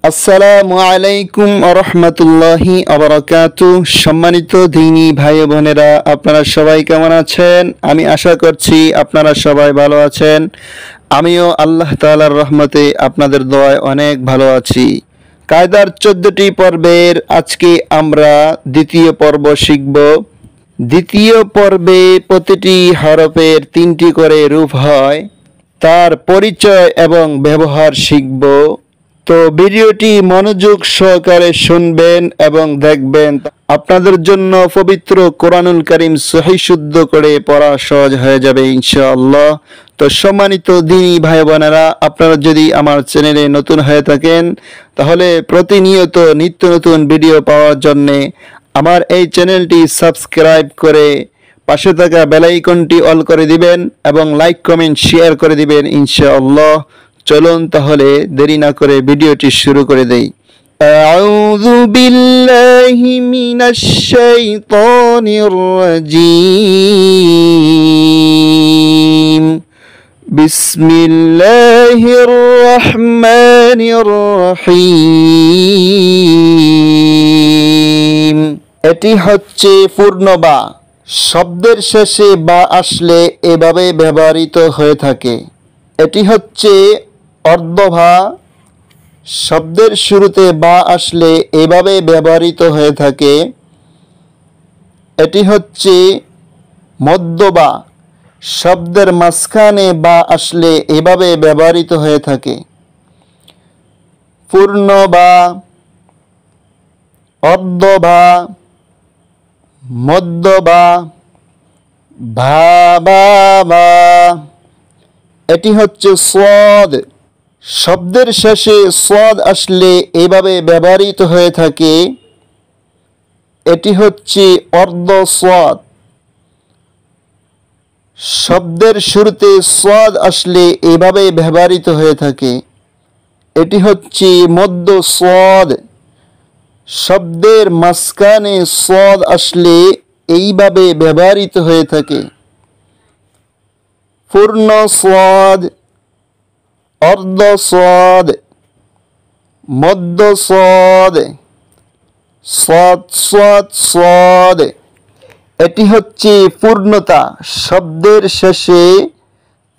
আসসালামু আলাইকুম আরহামাতুল্লাহি আবারাকাতু। সম্মানিত দিনী ভাই বোনেরা, আপনারা সবাই কেমন আছেন? আমি আশা করছি আপনারা সবাই ভালো আছেন। আমিও আল্লাহ তাআলার রহমতে আপনাদের দোয়ায় অনেক ভালো আছি। কায়দার 14টি পর্বের আজকে আমরা দ্বিতীয় পর্ব শিখব। দ্বিতীয় পর্বে প্রতিটি হরফের 3টি করে রূপ হয়, তার পরিচয় এবং ব্যবহার শিখব। তো ভিডিওটি মনোযোগ সহকারে শুনবেন এবং দেখবেন, আপনাদের জন্য পবিত্র কোরআনুল কারীম সহিহ শুদ্ধ করে পড়া সহজ হয়ে যাবে ইনশাআল্লাহ। তো সম্মানিত দিনী ভাই বোনেরা, আপনারা যদি আমার চ্যানেলে নতুন হয়ে থাকেন তাহলে প্রতিনিয়ত নিত্য নতুন ভিডিও পাওয়ার জন্য আমার এই চ্যানেলটি সাবস্ক্রাইব করে পাশে থাকা বেল আইকনটি অল করে দিবেন এবং লাইক কমেন্ট শেয়ার করে দিবেন ইনশাআল্লাহ। চলুন তাহলে দেরি না করে ভিডিওটি শুরু করে দেই। আউযু বিল্লাহি মিনাশ শাইতানির রাজীম। বিসমিল্লাহির রহমানির রহিম। এটি হচ্ছে পূর্ণ বা। শব্দের শেষে বা আসলে এভাবে ব্যবহৃত হয়ে থাকে। এটি হচ্ছে অর্ধভা। শব্দের শুরুতে বা আসলে এভাবে ব্যবহৃত হয়ে থাকে। এটি হচ্ছে মধ্যবা। শব্দের মাঝখানে বা আসলে এভাবে ব্যবহৃত হয়ে থাকে। পূর্ণ বা, অর্ধবা, মধ্যবা, ভা বা বা। এটি হচ্ছে সদ। শব্দের শেষে সদ আসলে এভাবে ব্যবহৃত হয়ে থাকে। এটি হচ্ছে অর্ধ সদ। শব্দের শুরুতে সদ আসলে এভাবে ব্যবহৃত হয়ে থাকে। এটি হচ্ছে মধ্য সদ। শব্দের মাঝখানে সদ আসলে এইভাবে ব্যবহৃত হয়ে থাকে। পূর্ণ সদ, অর্ধ সদ, মধ্য সদ, সদ সদ সদ। এটি হচ্ছে পূর্ণতা। শব্দের শেষে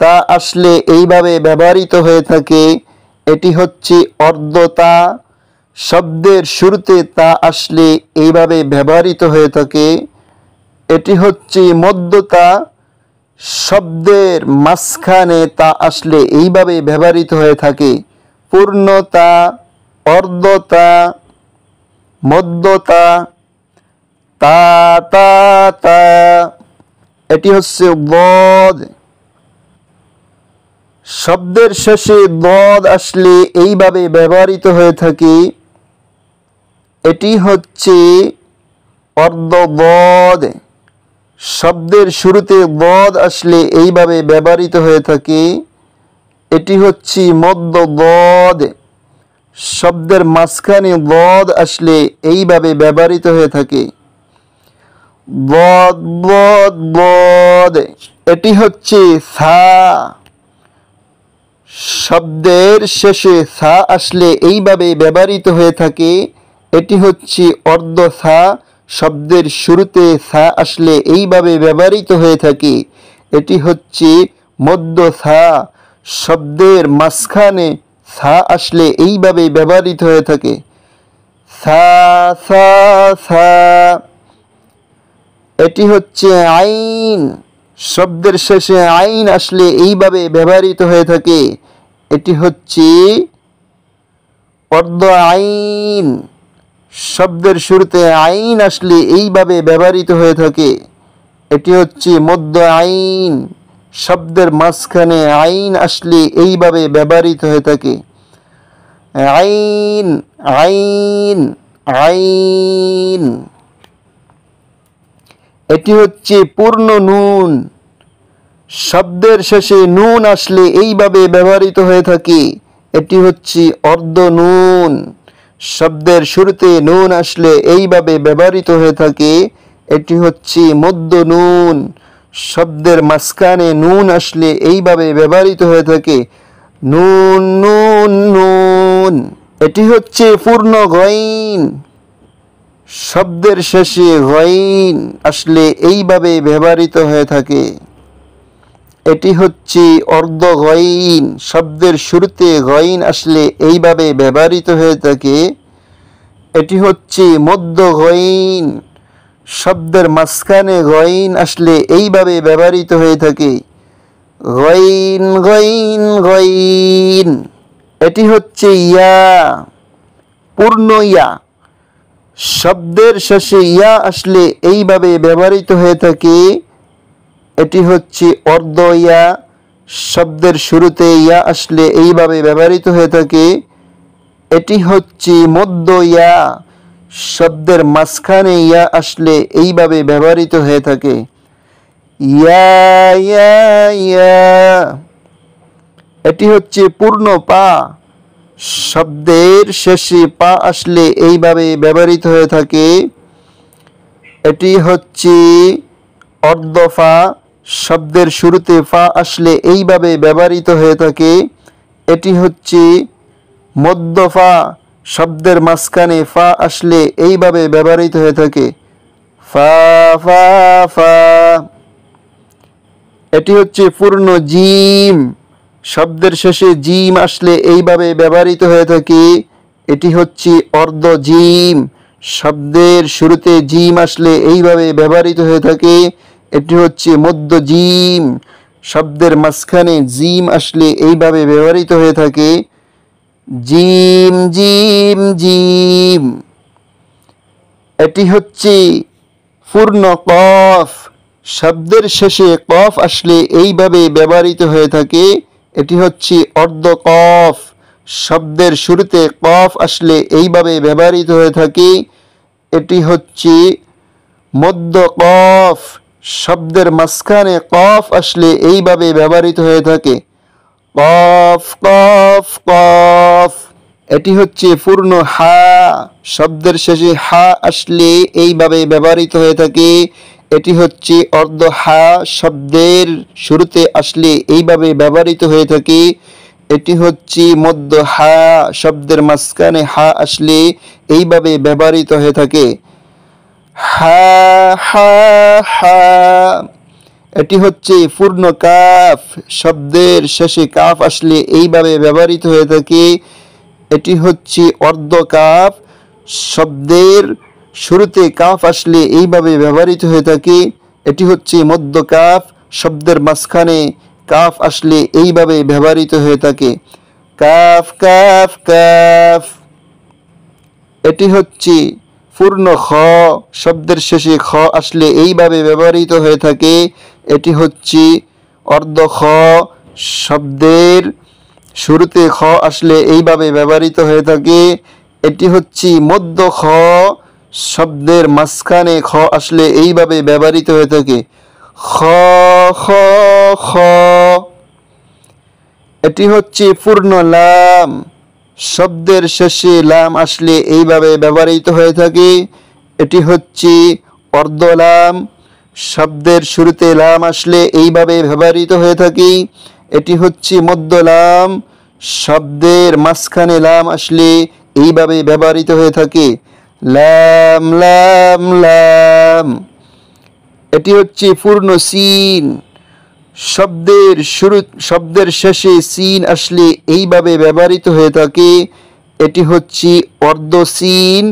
তা আসলে এইভাবে ব্যবহৃত হয়ে থাকে। এটি হচ্ছে অর্ধতা। শব্দের শুরুতে তা আসলে এইভাবে ব্যবহৃত হয়ে থাকে। এটি হচ্ছে মধ্যতা। শব্দের মাঝখানে তা আসলে এইভাবে ব্যবহৃত হয়ে থাকে। পূর্ণতা, অর্ধতা, মধ্যতা, তা তা তা। এটি হচ্ছে দদ। শব্দের শেষে দদ আসলে এইভাবে ব্যবহৃত হয়ে থাকে। এটি হচ্ছে অর্ধবদ। শব্দের শুরুতে বদ আসলে এইভাবে ব্যবহৃত হয়ে থাকে। এটি হচ্ছে মধ্য বদ। শব্দের মাঝখানে বদ আসলে এইভাবে ব্যবহৃত হয়ে থাকে। বদ বদ বদ। এটি হচ্ছে সা। শব্দের শেষে সা আসলে এইভাবে ব্যবহৃত হয়ে থাকে। এটি হচ্ছে অর্ধ সা। শব্দের শুরুতে সা আসলে এইভাবে ব্যবহৃত হয়ে থাকে। এটি হচ্ছে মধ্য সা। শব্দের মাঝখানে সা আসলে এইভাবে ব্যবহৃত হয়ে থাকে। সা সা সা। এটি হচ্ছে আইন। শব্দের শেষে আইন আসলে এইভাবে ব্যবহৃত হয়ে থাকে। এটি হচ্ছে অর্ধ আইন। শব্দের শুরুতে আইন আসলে এইভাবে ব্যবহৃত হয়ে থাকে। এটি হচ্ছে মধ্য আইন। শব্দের মাঝখানে আইন আসলে এইভাবে ব্যবহৃত হয়ে থাকে। আইন আইন আইন। এটি হচ্ছে পূর্ণ নুন। শব্দের শেষে নুন আসলে এইভাবে ব্যবহৃত হয়ে থাকে। এটি হচ্ছে অর্ধ নুন। শব্দের শুরুতে নুন আসলে এইভাবে ব্যবহৃত হয়ে থাকে। এটি হচ্ছে মধ্য নুন। শব্দের মাঝখানে নুন আসলে এইভাবে ব্যবহৃত হয়ে থাকে। নুন নুন নুন। এটি হচ্ছে পূর্ণ গইন। শব্দের শেষে গইন আসলে এইভাবে ব্যবহৃত হয়ে থাকে। এটি হচ্ছে অর্ধ গইন। শব্দের শুরুতে গইন আসলে এইভাবে ব্যবহৃত হয়ে থাকে। এটি হচ্ছে মধ্য গইন। শব্দের মাঝখানে গইন আসলে এইভাবে ব্যবহৃত হয়ে থাকে। গইন গইন গইন। এটি হচ্ছে ইয়া, পূর্ণ ইয়া। শব্দের শেষে ইয়া আসলে এইভাবে ব্যবহৃত হয়ে থাকে। এটি হচ্ছে অর্ধ ইয়া। শব্দের শুরুতে ইয়া আসলে এইভাবে ব্যবহৃত হয়ে থাকে। এটি হচ্ছে মধ্য ইয়া। শব্দের মাঝখানে ইয়া আসলে এইভাবে ব্যবহৃত হয়ে থাকে। ইয়া ইয়া ইয়া। এটি হচ্ছে পূর্ণ পা। শব্দের শেষে পা আসলে এইভাবে ব্যবহৃত হয়ে থাকে। এটি হচ্ছে অর্ধ ফা। শব্দের শুরুতে ফা আসলে এইভাবে ব্যবহৃত হয়ে থাকে। এটি হচ্ছে মধ্য ফা। শব্দের মাঝখানে ফা আসলে এইভাবে ব্যবহৃত হয়ে থাকে। ফা ফা ফা। এটি হচ্ছে পূর্ণ জিম। শব্দের শেষে জিম আসলে এইভাবে ব্যবহৃত হয়ে থাকে। এটি হচ্ছে অর্ধ জিম। শব্দের শুরুতে জিম আসলে এইভাবে ব্যবহৃত হয়ে থাকে। এটি হচ্ছে মধ্য জিম। শব্দের মাঝখানে জিম আসলে এইভাবে ব্যবহৃত হয়ে থাকে। Gym gym gym. এটি হচ্ছে পূর্ণ কফ। শব্দের শেষে কফ আসলে এইভাবে ব্যবহৃত হয়ে থাকে। এটি হচ্ছে অর্ধ কফ। শব্দের শুরুতে কফ আসলে এইভাবে ব্যবহৃত হয়ে থাকে। এটি হচ্ছে মধ্য কফ। শব্দের মাঝখানে কফ আসলে এইভাবে ব্যবহৃত হয়ে থাকে। কফ কফ কফ। এটি হচ্ছে পূর্ণ হা। শব্দের শেষে হা আসলে এইভাবে ব্যবহৃত হয়ে থাকে। এটি হচ্ছে অর্ধ হা। শব্দের শুরুতে আসলে এইভাবে ব্যবহৃত হয়ে থাকে। এটি হচ্ছে মধ্য হা। শব্দের মাঝখানে হা আসলে এইভাবে ব্যবহৃত হয়ে থাকে। হা হা হা। এটি হচ্ছে পূর্ণ কাফ। শব্দের শেষে কাফ আসলে এইভাবে ব্যবহৃত হয়ে থাকে। এটি হচ্ছে অর্ধ কাফ। শব্দের শুরুতে কাফ আসলে এইভাবে ব্যবহৃত হয়ে থাকে। এটি হচ্ছে মধ্য কাফ। শব্দের মাঝখানে কাফ আসলে এইভাবে ব্যবহৃত হয়ে থাকে। Calf calf calf. এটি হচ্ছে পূর্ণ খ। শব্দের শেষে খ আসলে এইভাবে ব্যবহৃত হয়ে থাকে। এটি হচ্ছে অর্ধ খ। শব্দের শুরুতে খ আসলে এইভাবে ব্যবহৃত হয়ে থাকে। এটি হচ্ছে মধ্য খ। শব্দের মাঝখানে খ আসলে এইভাবে ব্যবহৃত হয়ে থাকে। খ খ খ। এটি হচ্ছে পূর্ণ লাম। শব্দের শেষে লাম আসলে এইভাবে ব্যবহৃত হয়ে থাকে। এটি হচ্ছে অর্ধ লাম। শব্দের শুরুতে লাম আসলে এইভাবে ব্যবহৃত হয়ে থাকে। এটি হচ্ছে মধ্য লাম। শব্দের মাঝখানে লাম আসলে এইভাবে ব্যবহৃত হয়ে থাকে। লাম লাম লাম। এটি হচ্ছে পূর্ণ সিন। শব্দের শেষে সিন আসলে এইভাবে ব্যবহৃত হয়ে থাকে। এটি হচ্ছে অর্ধ সিন।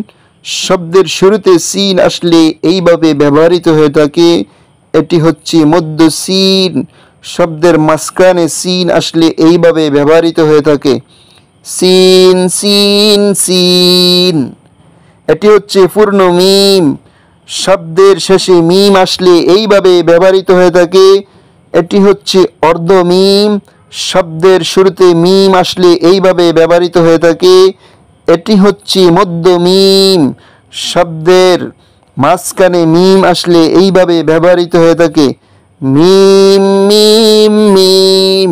শব্দের শুরুতে সিন আসলে এইভাবে ব্যবহৃত হয়ে থাকে। এটি হচ্ছে মধ্য সিন। শব্দের মাঝখানে সিন আসলে এইভাবে ব্যবহৃত হয়ে থাকে। Sin sin sin. এটি হচ্ছে পূর্ণ মিম। শব্দের শেষে মিম আসলে এইভাবে ব্যবহৃত হয়ে থাকে। এটি হচ্ছে অর্ধ মিম। শব্দের শুরুতে মিম আসলে এইভাবে ব্যবহৃত হয়ে থাকে। এটি হচ্ছে মধ্য মিম। শব্দের মাঝখানে মিম আসলে এইভাবে ব্যবহৃত হয়ে থাকে। মিম মিম মিম।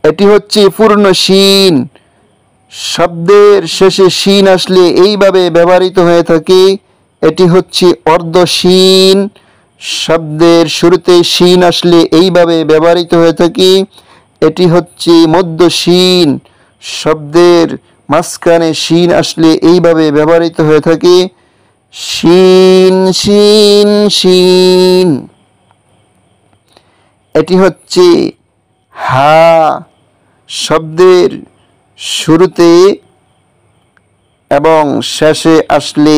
এটি হচ্ছে পূর্ণ শিন। শব্দের শেষে শিন আসলে এইভাবে ব্যবহৃত হয়ে থাকে। এটি হচ্ছে অর্ধ শিন। শব্দের শুরুতে শিন আসলে এইভাবে ব্যবহৃত হয়ে থাকে। এটি হচ্ছে মধ্য শিন। শব্দের মাঝখানে শিন আসলে এইভাবে ব্যবহৃত হয়ে থাকে, শিন শিন শিন। এটি হচ্ছে হা শব্দের শুরুতে এবং শেষে আসলে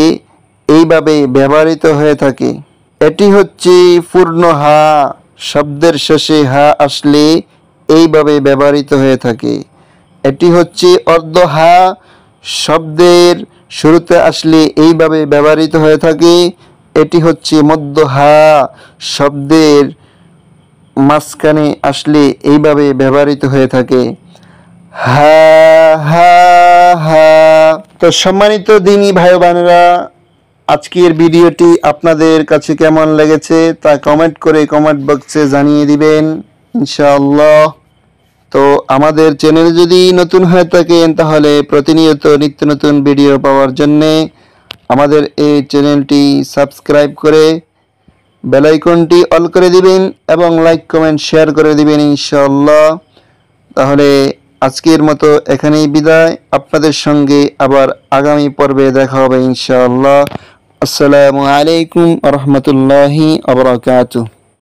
এইভাবে ব্যবহৃত হয়ে থাকে। এটি হচ্ছে পূর্ণ হা শব্দের শেষে হা আসলে এইভাবে ব্যবহৃত হয়ে থাকে। এটি হচ্ছে অর্ধ হা শব্দের শুরুতে আসলে এইভাবে ব্যবহৃত হয়ে থাকে। এটি হচ্ছে মধ্য হা শব্দের মাঝখানে আসলে এইভাবে ব্যবহৃত হয়ে থাকে, হা হা হা। তো সম্মানিত দিনী ভাই বোনেরা, আজকের ভিডিওটি আপনাদের কাছে কেমন লেগেছে তা কমেন্ট করে কমেন্ট বক্সে জানিয়ে দিবেন ইনশাআল্লাহ। তো আমাদের চ্যানেল যদি নতুন হয়ে থাকেন তাহলে প্রতিনিয়ত নিত্য নতুন ভিডিও পাওয়ার জন্যে আমাদের এই চ্যানেলটি সাবস্ক্রাইব করে বেল আইকনটি অল করে দিবেন এবং লাইক কমেন্ট শেয়ার করে দিবেন ইনশাআল্লাহ। তাহলে আজকের মতো এখানেই বিদায়। আপনাদের সঙ্গে আবার আগামী পর্বে দেখা হবে ইনশাআল্লাহ। আসসালামু আলাইকুম ওয়া রাহমাতুল্লাহি ওয়া বারাকাতুহু।